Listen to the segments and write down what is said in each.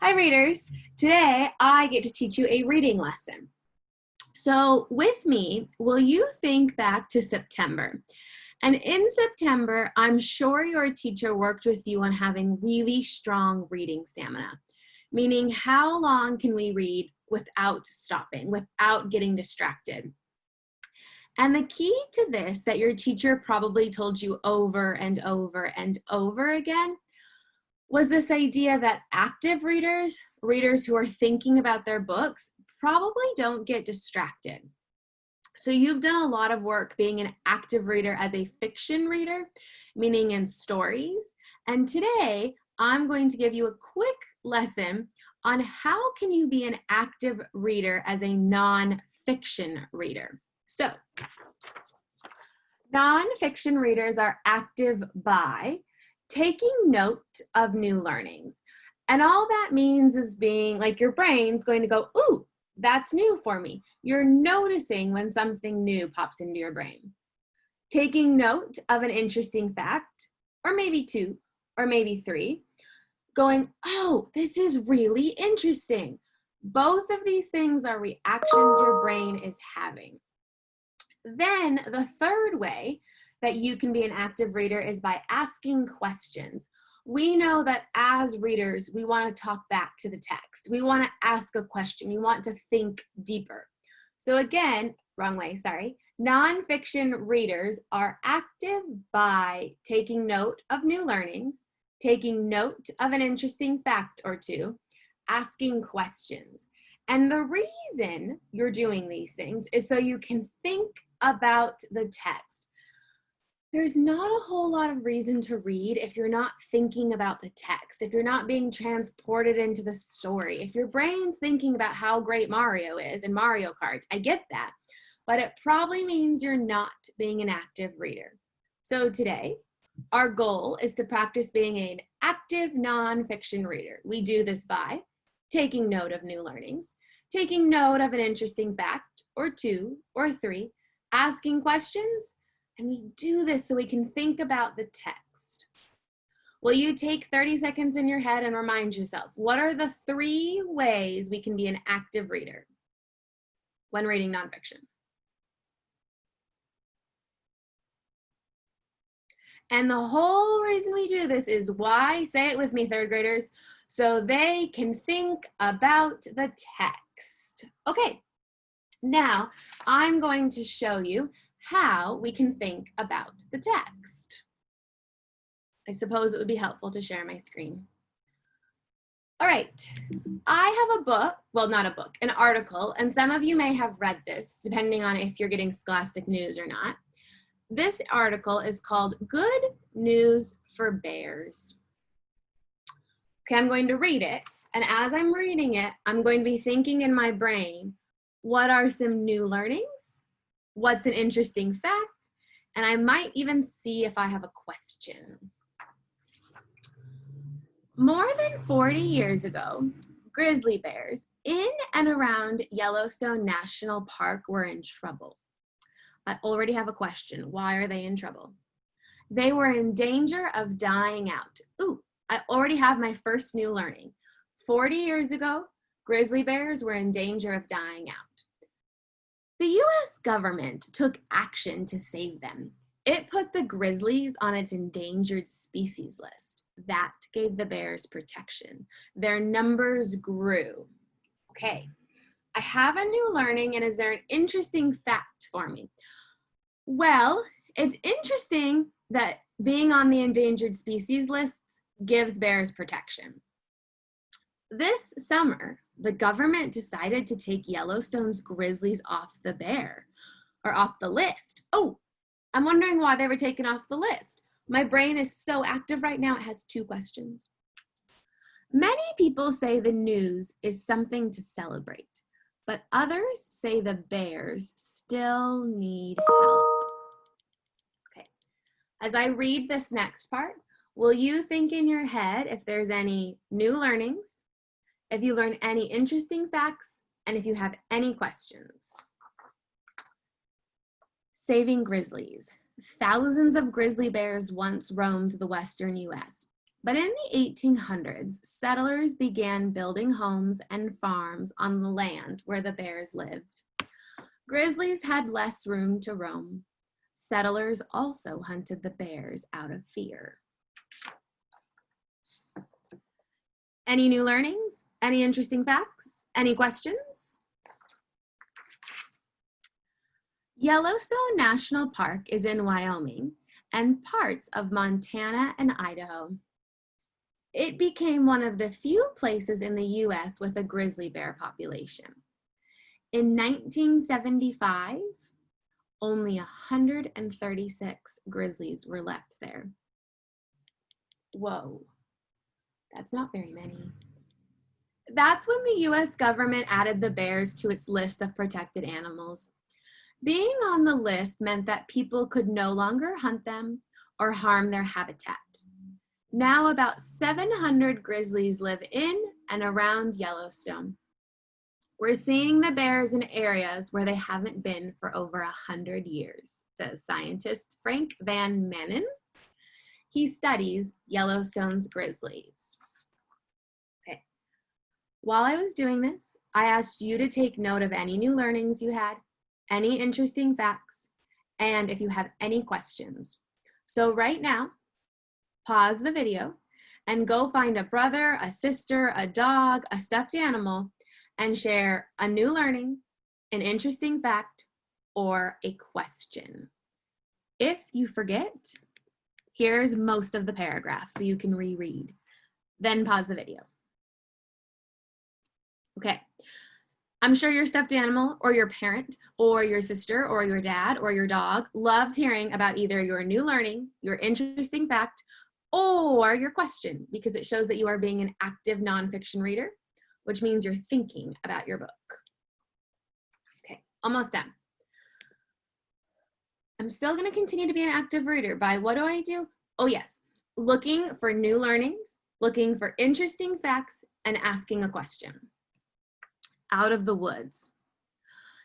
Hi readers, today I get to teach you a reading lesson. So with me, will you think back to September? And in September, I'm sure your teacher worked with you on having really strong reading stamina, meaning how long can we read without stopping, without getting distracted? And the key to this that your teacher probably told you over and over and over again was this idea that active readers, readers who are thinking about their books, probably don't get distracted. So you've done a lot of work being an active reader as a fiction reader, meaning in stories. And today, I'm going to give you a quick lesson on how can you be an active reader as a non-fiction reader. So, non-fiction readers are active by taking note of new learnings. And all that means is being like your brain's going to go, ooh, that's new for me. You're noticing when something new pops into your brain. Taking note of an interesting fact, or maybe two, or maybe three. Going, oh, this is really interesting. Both of these things are reactions your brain is having. Then the third way that you can be an active reader is by asking questions. We know that as readers, we want to talk back to the text. We want to ask a question. We want to think deeper. So again, wrong way, sorry. Nonfiction readers are active by taking note of new learnings, taking note of an interesting fact or two, asking questions. And the reason you're doing these things is so you can think about the text. There's not a whole lot of reason to read if you're not thinking about the text, if you're not being transported into the story, if your brain's thinking about how great Mario is in Mario Kart. I get that, but it probably means you're not being an active reader. So today, our goal is to practice being an active nonfiction reader. We do this by taking note of new learnings, taking note of an interesting fact or two or three, asking questions, and we do this so we can think about the text. Will you take 30 seconds in your head and remind yourself, what are the 3 ways we can be an active reader when reading nonfiction? And the whole reason we do this is why, say it with me, 3rd graders, so they can think about the text. Okay, now I'm going to show you how we can think about the text. I suppose it would be helpful to share my screen. All right, I have a book, well, not a book, an article, and some of you may have read this, depending on if you're getting Scholastic News or not. This article is called Good News for Bears. Okay, I'm going to read it, and as I'm reading it, I'm going to be thinking in my brain, what are some new learnings? What's an interesting fact? And I might even see if I have a question. More than 40 years ago, grizzly bears in and around Yellowstone National Park were in trouble. I already have a question. Why are they in trouble? They were in danger of dying out. Ooh, I already have my first new learning. 40 years ago, grizzly bears were in danger of dying out. The US government took action to save them. It put the grizzlies on its endangered species list. That gave the bears protection. Their numbers grew. Okay, I have a new learning, and is there an interesting fact for me? Well, it's interesting that being on the endangered species lists gives bears protection. This summer, the government decided to take Yellowstone's grizzlies off the list. Oh, I'm wondering why they were taken off the list. My brain is so active right now, it has 2 questions. Many people say the news is something to celebrate, but others say the bears still need help. Okay, as I read this next part, will you think in your head if there's any new learnings, if you learn any interesting facts, and if you have any questions? Saving grizzlies. Thousands of grizzly bears once roamed the western US. But in the 1800s, settlers began building homes and farms on the land where the bears lived. Grizzlies had less room to roam. Settlers also hunted the bears out of fear. Any new learnings? Any interesting facts? Any questions? Yellowstone National Park is in Wyoming and parts of Montana and Idaho. It became one of the few places in the US with a grizzly bear population. In 1975, only 136 grizzlies were left there. Whoa, that's not very many. That's when the US government added the bears to its list of protected animals. Being on the list meant that people could no longer hunt them or harm their habitat. Now about 700 grizzlies live in and around Yellowstone. We're seeing the bears in areas where they haven't been for over 100 years, says scientist Frank Van Manen. He studies Yellowstone's grizzlies. Okay. While I was doing this, I asked you to take note of any new learnings you had, any interesting facts, and if you have any questions. So right now, pause the video and go find a brother, a sister, a dog, a stuffed animal, and share a new learning, an interesting fact, or a question. If you forget, here's most of the paragraph so you can reread. Then pause the video. Okay. I'm sure your stuffed animal or your parent or your sister or your dad or your dog loved hearing about either your new learning, your interesting fact, or your question, because it shows that you are being an active nonfiction reader, which means you're thinking about your book. Okay, almost done. I'm still going to continue to be an active reader by what do? Oh yes, looking for new learnings, looking for interesting facts, and asking a question. Out of the woods.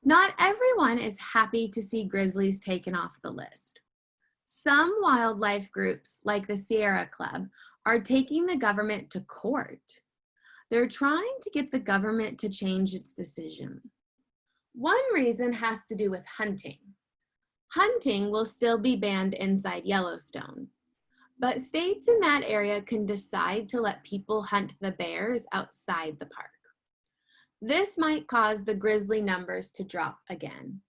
Not everyone is happy to see grizzlies taken off the list. Some wildlife groups, like the Sierra Club, are taking the government to court. They're trying to get the government to change its decision. One reason has to do with hunting. Hunting will still be banned inside Yellowstone, but states in that area can decide to let people hunt the bears outside the park. This might cause the grizzly numbers to drop again.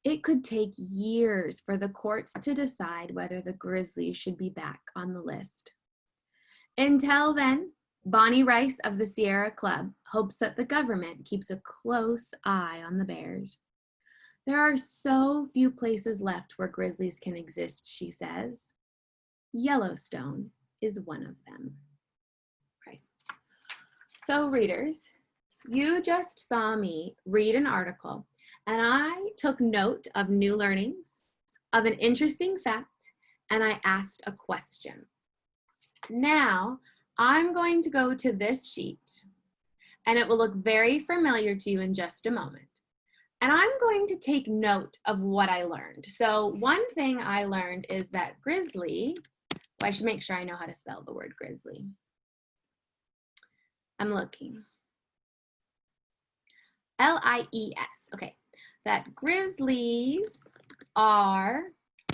It could take years for the courts to decide whether the grizzlies should be back on the list. Until then, Bonnie Rice of the Sierra Club hopes that the government keeps a close eye on the bears. There are so few places left where grizzlies can exist, she says. Yellowstone is one of them. Okay. So readers, you just saw me read an article, and I took note of new learnings, of an interesting fact, and I asked a question. Now, I'm going to go to this sheet, and it will look very familiar to you in just a moment. And I'm going to take note of what I learned. So one thing I learned is that grizzly, well, I should make sure I know how to spell the word grizzly. I'm looking. L-I-E-S, okay. That grizzlies are,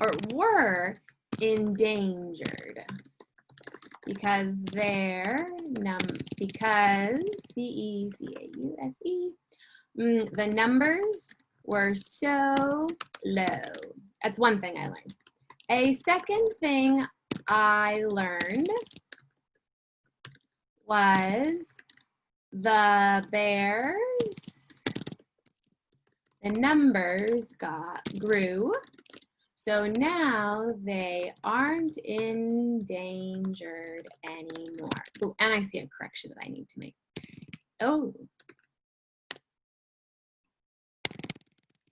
or were, endangered because B-E-C-A-U-S-E, the numbers were so low. That's one thing I learned. A second thing I learned was the bears, the numbers grew. So now they aren't endangered anymore. Oh, and I see a correction that I need to make. Oh.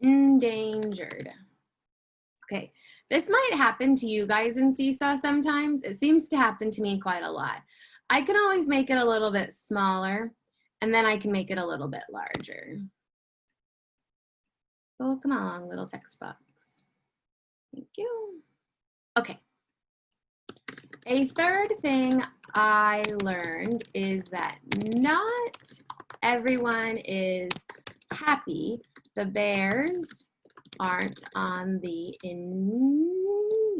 Endangered. Okay, this might happen to you guys in Seesaw sometimes. It seems to happen to me quite a lot. I can always make it a little bit smaller, and then I can make it a little bit larger. Oh, come along, little text box. Thank you. Okay. A third thing I learned is that not everyone is happy. The bears aren't on the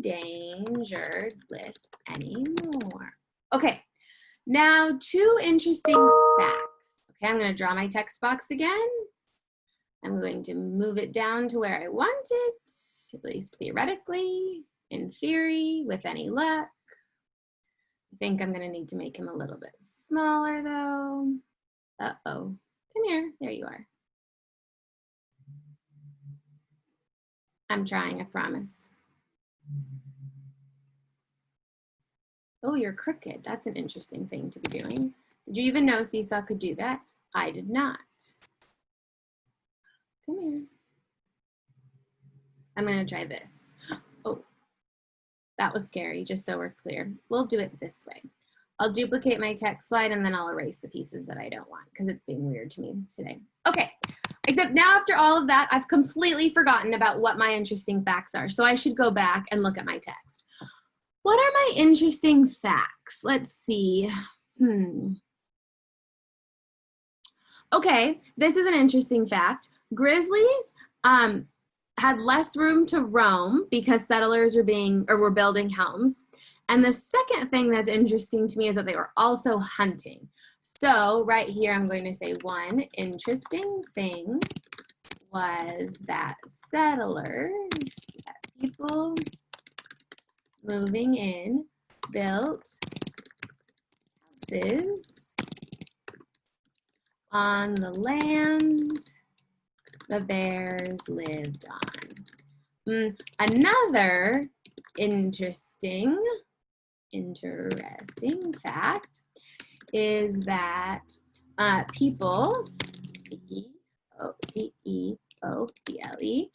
endangered list anymore. Okay, now 2 interesting facts. Okay, I'm going to draw my text box again. I'm going to move it down to where I want it, at least theoretically, in theory, with any luck. I think I'm going to need to make him a little bit smaller though. Uh-oh, come here, there you are. I'm trying, I promise. Oh, you're crooked. That's an interesting thing to be doing. Did you even know Seesaw could do that? I did not. Come here. I'm gonna try this. Oh, that was scary, just so we're clear. We'll do it this way. I'll duplicate my text slide and then I'll erase the pieces that I don't want because it's being weird to me today. Okay, except now after all of that, I've completely forgotten about what my interesting facts are. So I should go back and look at my text. What are my interesting facts? Let's see. Okay, this is an interesting fact. Grizzlies had less room to roam because settlers were building homes. And the second thing that's interesting to me is that they were also hunting. So right here, I'm going to say one interesting thing was that settlers, that people moving in, built houses on the land the bears lived on. Another interesting fact is that people, P-E-O-P-L-E,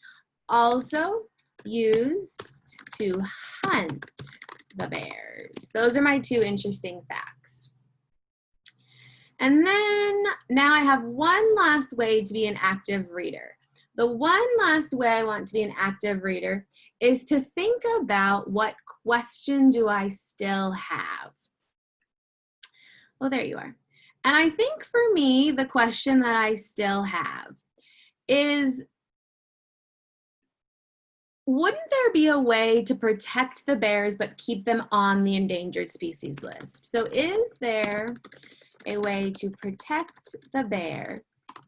also used to hunt the bears. Those are my 2 interesting facts. And then now I have one last way to be an active reader. The one last way I want to be an active reader is to think about what question do I still have? Oh, there you are. And I think for me, the question that I still have is, wouldn't there be a way to protect the bears but keep them on the endangered species list? So is there a way to protect the bear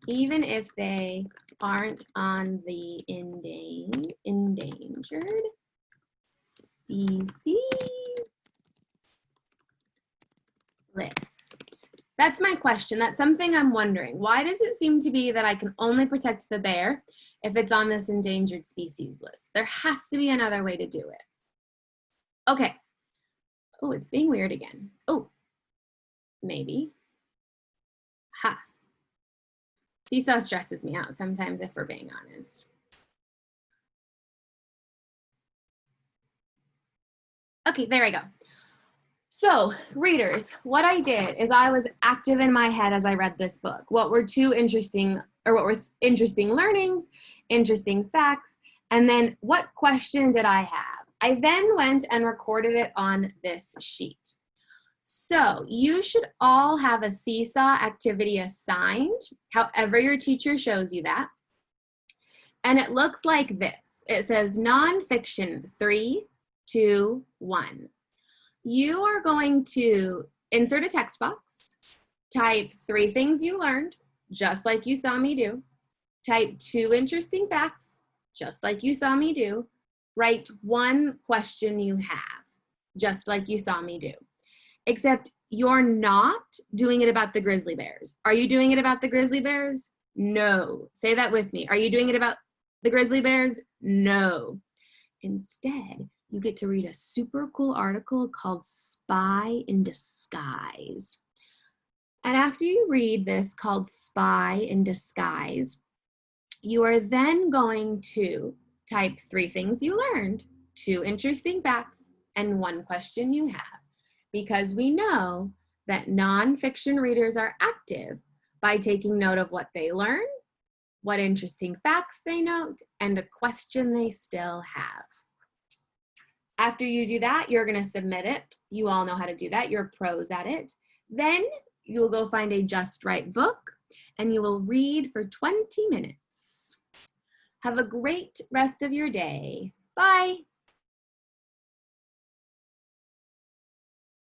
even if they aren't on the endangered species list? That's my question. That's something I'm wondering. Why does it seem to be that I can only protect the bear if it's on this endangered species list? There has to be another way to do it. Okay. Oh, it's being weird again. Oh, maybe. Ha. Seesaw stresses me out sometimes, if we're being honest. Okay, there I go. So, readers, what I did is I was active in my head as I read this book. What were interesting learnings, interesting facts, and then what question did I have? I then went and recorded it on this sheet. So you should all have a Seesaw activity assigned, however your teacher shows you that. And it looks like this. It says nonfiction 3, 2, 1. You are going to insert a text box, type 3 things you learned, just like you saw me do, type 2 interesting facts, just like you saw me do, write 1 question you have, just like you saw me do. Except you're not doing it about the grizzly bears. Are you doing it about the grizzly bears? No. Say that with me. Are you doing it about the grizzly bears? No. Instead, you get to read a super cool article called Spy in Disguise. And after you read this called Spy in Disguise, you are then going to type 3 things you learned, 2 interesting facts, and 1 question you have. Because we know that nonfiction readers are active by taking note of what they learn, what interesting facts they note, and a question they still have. After you do that, you're going to submit it. You all know how to do that. You're pros at it. Then you'll go find a Just Right book and you will read for 20 minutes. Have a great rest of your day. Bye.